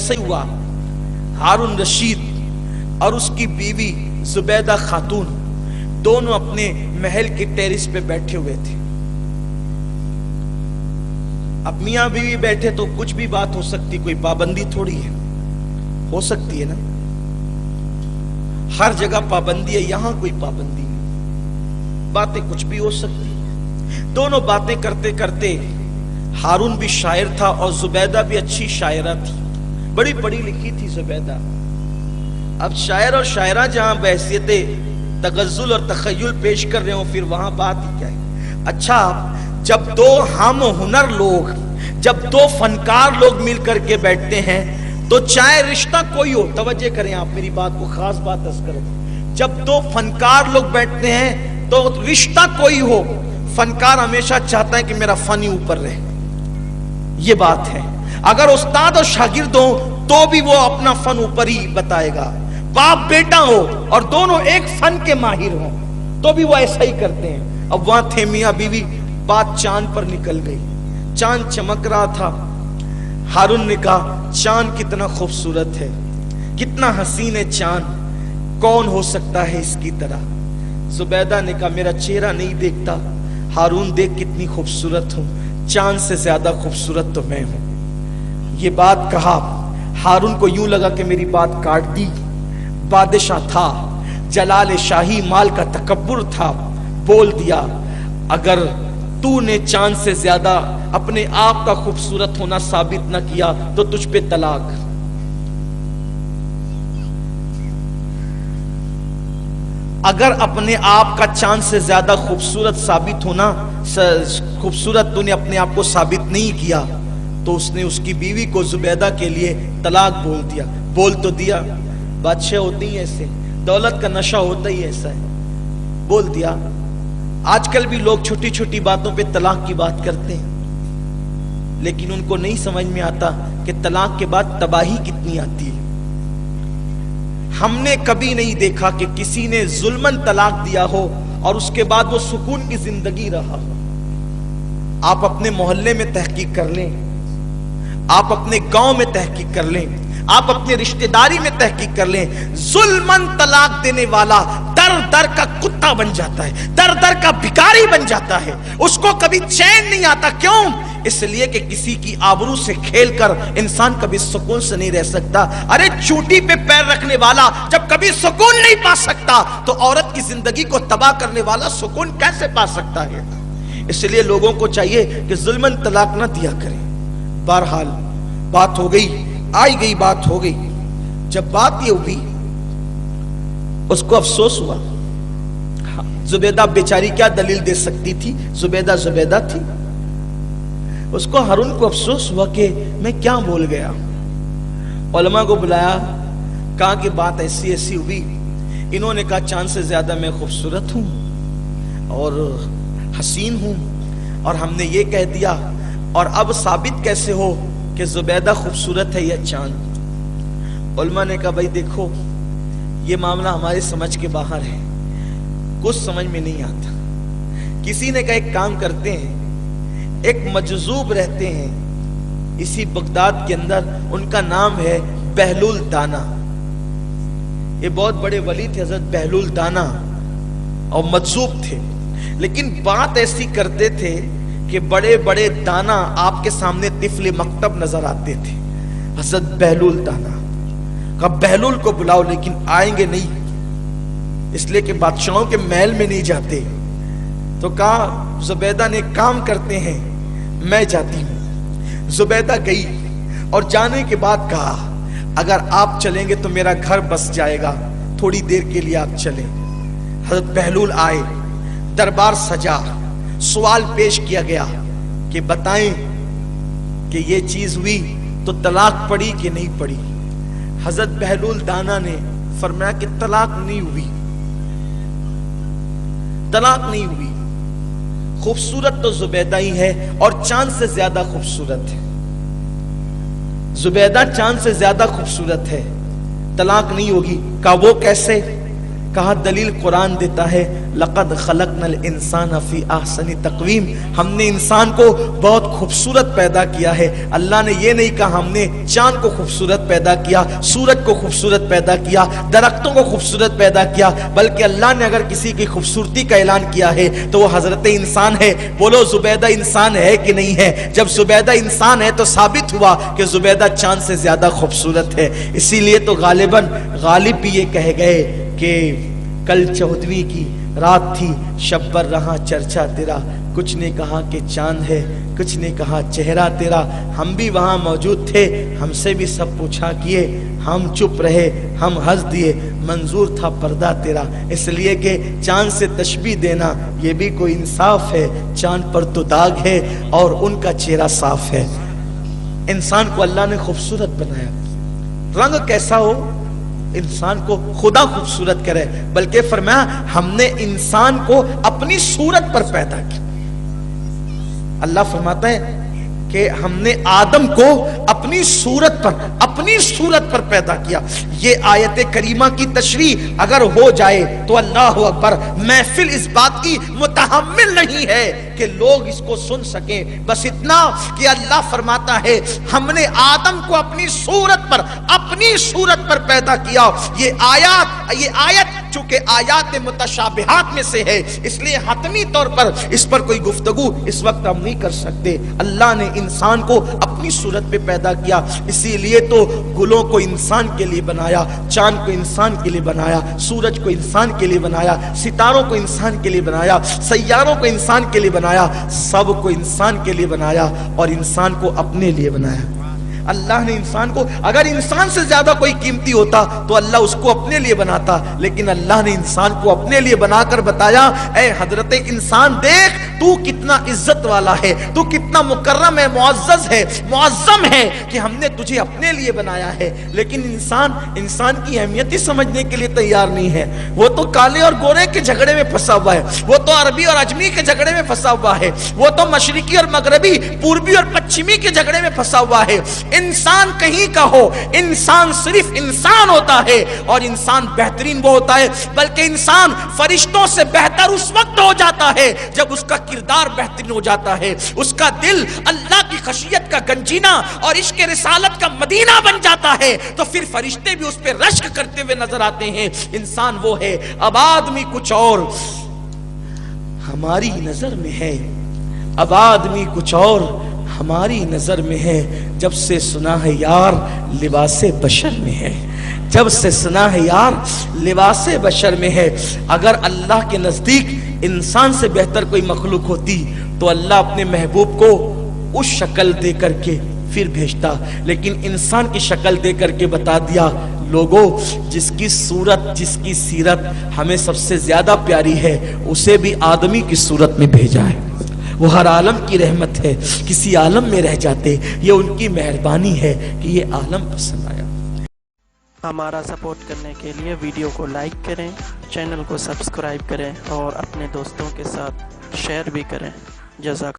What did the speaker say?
ऐसा ही हुआ। हारून रशीद और उसकी बीवी जुबैदा खातून दोनों अपने महल के टेरिस पे बैठे हुए थे। अब मियां बीवी बैठे तो कुछ भी बात हो सकती, कोई पाबंदी थोड़ी है, हो सकती है ना, हर जगह पाबंदी है, यहां कोई पाबंदी नहीं, बातें कुछ भी हो सकती। दोनों बातें करते करते, हारून भी शायर था और जुबैदा भी अच्छी शायरा थी, बड़ी पढ़ी लिखी थी जुबैदा। अब शायर और शायरा जहां बहसियते तगज़्ज़ुल और तख़य्युल पेश कर रहे हो, फिर वहां बात ही क्या है। अच्छा, जब दो हम हुनर लोग, जब दो फनकार लोग मिल करके बैठते हैं तो चाहे रिश्ता कोई हो, तवज्जो करें आप मेरी बात को, खास बात अर्ज़ करो, जब दो फनकार लोग बैठते हैं तो रिश्ता कोई हो, फनकार हमेशा चाहता है कि मेरा फन ही ऊपर रहे, ये बात है। अगर उस्ताद और शागिर्द हो तो भी वो अपना फन ऊपर ही बताएगा, बाप बेटा हो और दोनों एक फन के माहिर हो तो भी वो ऐसा ही करते हैं। अब वहां थे मियां बीवी, बात चांद पर निकल गई, चांद चमक रहा था। हारून ने कहा, चांद कितना खूबसूरत है, कितना हसीन है चांद, कौन हो सकता है इसकी तरह। जुबैदा ने कहा, मेरा चेहरा नहीं देखता, हारून देख कितनी खूबसूरत हूं, चांद से ज्यादा खूबसूरत तो मैं हूं। ये बात कहा, हारून को यूं लगा कि मेरी बात काट दी। बादशाह था, जलाल शाही माल का तकब्बुर था, बोल दिया, अगर तूने चांद से ज्यादा अपने आप का खूबसूरत होना साबित न किया तो तुझ पे तलाक। अगर अपने आप का चांद से ज्यादा खूबसूरत साबित होना, खूबसूरत तूने अपने आप को साबित नहीं किया, तो उसने उसकी बीवी को जुबैदा के लिए तलाक बोल दिया। बोल तो दिया, बादशाह होते ही ऐसे, दौलत का नशा होता ही ऐसा है, बोल दिया। आजकल भी लोग छोटी छोटी बातों पे तलाक की बात करते हैं, लेकिन उनको नहीं समझ में आता कि तलाक के बाद तबाही कितनी आती है। हमने कभी नहीं देखा कि किसी ने जुल्मन तलाक दिया हो और उसके बाद वो सुकून की जिंदगी रहा हो। आप अपने मोहल्ले में तहकीक कर लें, आप अपने गांव में तहकीक कर लें, आप अपने रिश्तेदारी में तहकीक कर लें, जुल्मन तलाक देने वाला दर दर का कुत्ता बन जाता है, दर दर का भिखारी बन जाता है, उसको कभी चैन नहीं आता। क्यों? इसलिए कि किसी की आबरू से खेलकर इंसान कभी सुकून से नहीं रह सकता। अरे चूटी पे पैर रखने वाला जब कभी सुकून नहीं पा सकता तो औरत की जिंदगी को तबाह करने वाला सुकून कैसे पा सकता है? इसलिए लोगों को चाहिए कि जुल्मन तलाक ना दिया करें। बहरहाल बात हो गई, आई गई बात हो गई। जब बात ये हुई, उसको अफसोस हुआ। जुबैदा बेचारी क्या दलील दे सकती थी, जुबैदा जुबैदा थी। उसको हारून को अफसोस हुआ कि मैं क्या बोल गया। उलमा को बुलाया, कहा कि बात ऐसी ऐसी हुई। इन्होंने कहा चांद से ज्यादा मैं खूबसूरत हूं और हसीन हूं, और हमने ये कह दिया, और अब साबित कैसे हो कि जुबैदा खूबसूरत है या चांद? उलमा ने कहा, भाई देखो ये मामला हमारे समझ के बाहर है, कुछ समझ में नहीं आता। किसी ने कहा एक काम करते हैं, एक मजजूब रहते हैं इसी बगदाद के अंदर, उनका नाम है बहलूल दाना। ये बहुत बड़े वली थे हजरत बहलूल दाना, और मजजूब थे, लेकिन बात ऐसी करते थे कि बड़े बड़े दाना आपके सामने तिफले मकतब नजर आते थे। हजरत बहलूल दाना का बहलूल को बुलाओ, लेकिन आएंगे नहीं, इसलिए कि बादशाहों के महल में नहीं जाते। तो कहा जुबैदा ने, काम करते हैं मैं जाती हूं। जुबैदा गई और जाने के बाद कहा, अगर आप चलेंगे तो मेरा घर बस जाएगा, थोड़ी देर के लिए आप चलें। हजरत बहलूल आए, दरबार सजा, सवाल पेश किया गया कि बताएं कि ये चीज हुई तो तलाक पड़ी कि नहीं पड़ी। हजरत बहलूल दाना ने फरमाया कि तलाक नहीं हुई, तलाक नहीं हुई। खूबसूरत तो जुबैदा ही है और चांद से ज्यादा खूबसूरत है। जुबैदा चांद से ज्यादा खूबसूरत है, तलाक नहीं होगी। कहा वो कैसे? कहा दलील कुरान देता है, लक़द खलक़नल इंसान फी अहसनि तक़वीम, हमने इंसान को बहुत खूबसूरत पैदा किया है। अल्लाह ने ये नहीं कहा हमने चांद को खूबसूरत पैदा किया, सूरज को खूबसूरत पैदा किया, दरख्तों को खूबसूरत पैदा किया, बल्कि अल्लाह ने अगर किसी की खूबसूरती का ऐलान किया है तो वो हजरत इंसान है। बोलो जुबैदा इंसान है कि नहीं है? जब जुबैदा इंसान है तो साबित हुआ कि जुबैदा चांद से ज्यादा खूबसूरत है। इसीलिए तो गालिबन गालिब भी ये कह गए कि कल 14वीं की रात थी, शब्बर रहा चर्चा तेरा, कुछ ने कहा कि चांद है, कुछ ने कहा चेहरा तेरा। हम भी वहां मौजूद थे, हमसे भी सब पूछा किए, हम चुप रहे, हम हंस दिए, मंजूर था पर्दा तेरा। इसलिए कि चांद से तशबीह देना ये भी कोई इंसाफ है। चांद पर तो दाग है और उनका चेहरा साफ है। इंसान को अल्लाह ने खूबसूरत बनाया, रंग कैसा हो इंसान को खुदा खूबसूरत करे, बल्कि फरमाया हमने इंसान को अपनी सूरत पर पैदा किया। अल्लाह फरमाता है कि हमने आदम को अपनी सूरत पर पैदा किया। ये आयत करीमा की तशरीह अगर हो जाए तो अल्लाह अकबर, महफिल इस बात की मुतहम्मिल नहीं है कि लोग इसको सुन सकें। बस इतना कि अल्लाह फरमाता है हमने आदम को अपनी सूरत पर पैदा किया। ये आयत चूंकि आयात मुतशाबिहात में से है, इसलिए हतमी तौर पर इस पर कोई गुफ्तगू इस वक्त हम नहीं कर सकते। अल्लाह ने इंसान को अपनी सूरत पे पैदा किया, इसीलिए तो गुलों को इंसान के लिए बनाया, चांद को इंसान के लिए बनाया, सूरज को इंसान के लिए बनाया, सितारों को इंसान के लिए बनाया, सैयारों को इंसान के लिए बनाया, सब को इंसान के लिए बनाया और इंसान को अपने लिए बनाया। अल्लाह ने इंसान को, अगर इंसान से ज्यादा कोई कीमती होता तो अल्लाह उसको अपने लिए बनाता, लेकिन अल्लाह ने इंसान को अपने लिए बनाकर बताया, ऐ हजरत इंसान देख तू कितना इज्जत वाला है, तू कितना मुकर्रम है, मुअज़्ज़ज़ है, मुअज़्ज़म है कि हमने तुझे अपने लिए बनाया है। लेकिन इंसान की अहमियत ही समझने के लिए तैयार नहीं है। वो तो काले और गोरे के झगड़े में फंसा हुआ है, वो तो अरबी और अजमी के झगड़े में फंसा हुआ है, वो तो मशरिकी और मगरबी, पूर्वी और पश्चिमी के झगड़े में फंसा हुआ है। इंसान कहीं का हो, इंसान सिर्फ इंसान होता है और इंसान बेहतरीन वो होता है, बल्कि इंसान फरिश्तों से बेहतर उस वक्त हो जाता है जब उसका किरदार बेहतरीन हो जाता है, उसका दिल अल्लाह की खशियत का गंजीना और इश्क रिसालत का मदीना बन जाता है, तो फिर फरिश्ते भी उस पर रश्क करते हुए नजर आते हैं। इंसान वो है। अब आदमी कुछ और हमारी नजर में है, अब आदमी कुछ और हमारी नजर में है। जब से सुना है यार लिबासे बशर में है, जब से सुना है यार लिबासे बशर में है। अगर अल्लाह के नजदीक इंसान से बेहतर कोई मखलूक होती तो अल्लाह अपने महबूब को उस शक्ल दे करके फिर भेजता, लेकिन इंसान की शक्ल दे करके बता दिया, लोगों जिसकी सूरत जिसकी सीरत हमें सबसे ज्यादा प्यारी है उसे भी आदमी की सूरत में भेजा है। वो हर आलम की रहमत है, किसी आलम में रह जाते, ये उनकी मेहरबानी है कि ये आलम पसंद आया। हमारा सपोर्ट करने के लिए वीडियो को लाइक करें, चैनल को सब्सक्राइब करें और अपने दोस्तों के साथ शेयर भी करें। जज़ाक